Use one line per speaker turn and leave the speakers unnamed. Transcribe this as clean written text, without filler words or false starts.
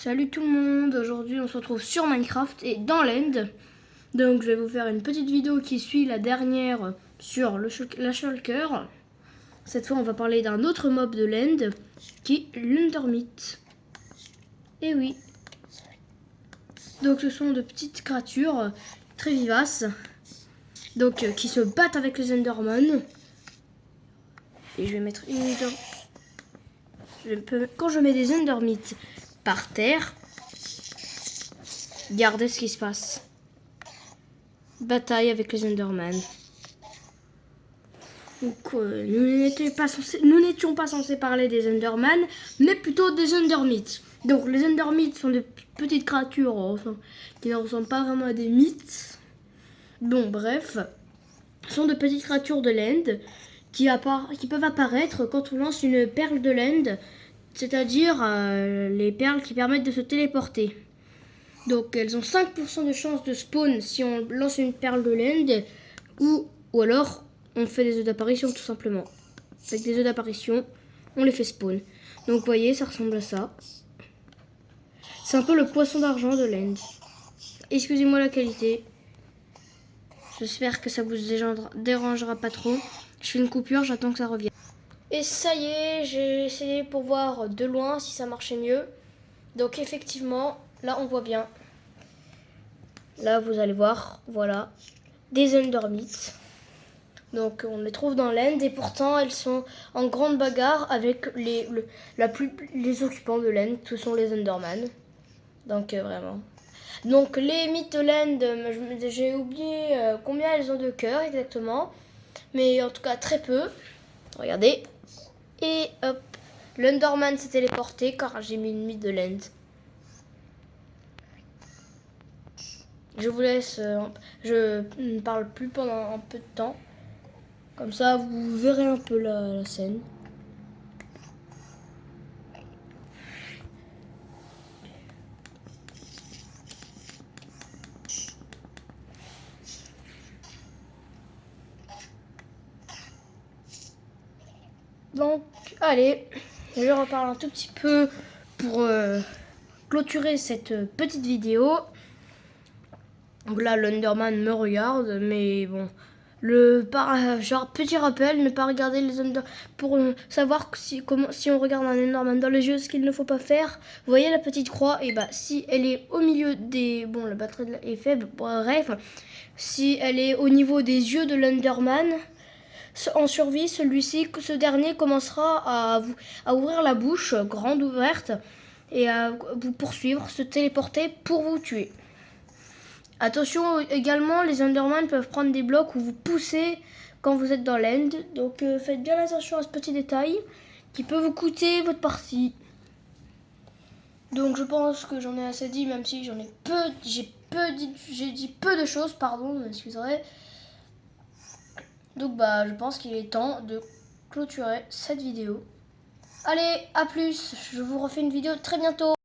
Salut tout le monde, aujourd'hui on se retrouve sur Minecraft et dans l'End. Donc je vais vous faire une petite vidéo qui suit la dernière sur la Shulker. Cette fois on va parler d'un autre mob de l'End qui est l'Endermite. Et oui. Donc ce sont de petites créatures très vivaces. Donc qui se battent avec les Enderman. Et je vais mettre une minute. Quand je mets des Endermites par terre, regardez ce qui se passe. Bataille avec les Enderman. Donc nous n'étions pas censés parler des Enderman, mais plutôt des Endermites. Donc les Endermites sont des petites créatures qui ne ressemblent pas vraiment à des mythes. Bon bref, sont de petites créatures de l'End qui peuvent apparaître quand on lance une perle de l'End, c'est-à-dire les perles qui permettent de se téléporter. Donc elles ont 5% de chance de spawn si on lance une perle de l'End, ou alors on fait des œufs d'apparition tout simplement. Avec des œufs d'apparition, on les fait spawn. Donc vous voyez, ça ressemble à ça. C'est un peu le poisson d'argent de l'End. Excusez-moi la qualité. J'espère que ça vous dérangera pas trop. Je fais une coupure, j'attends que ça revienne. Et ça y est, j'ai essayé pour voir de loin si ça marchait mieux. Donc effectivement, là on voit bien. Là vous allez voir, voilà, des Endermites. Donc on les trouve dans l'End et pourtant elles sont en grande bagarre avec les occupants de l'End, ce sont les Enderman. Donc vraiment. Donc les mythes de l'End, j'ai oublié combien elles ont de cœurs exactement. Mais en tout cas très peu. Regardez. Et hop, l'Enderman s'est téléporté car j'ai mis une mythe de l'End. Je vous laisse, je ne parle plus pendant un peu de temps. Comme ça, vous verrez un peu la scène. Donc, allez, je reparle un tout petit peu pour clôturer cette petite vidéo. Donc là, l'Enderman me regarde, mais bon... genre petit rappel, ne pas regarder les Enderman pour savoir si on regarde un Enderman dans les yeux, ce qu'il ne faut pas faire. Vous voyez la petite croix, et bah si elle est au milieu des... Bon, la batterie est faible, bref. Si elle est au niveau des yeux de l'Enderman, en survie, ce dernier commencera à ouvrir la bouche, grande ouverte, et à vous poursuivre, se téléporter pour vous tuer. Attention également, les Enderman peuvent prendre des blocs ou vous pousser quand vous êtes dans l'End. Donc faites bien attention à ce petit détail qui peut vous coûter votre partie. Donc je pense que j'en ai assez dit, même si j'en ai j'ai dit peu de choses, pardon, excusez. Donc bah je pense qu'il est temps de clôturer cette vidéo. Allez, à plus, je vous refais une vidéo très bientôt.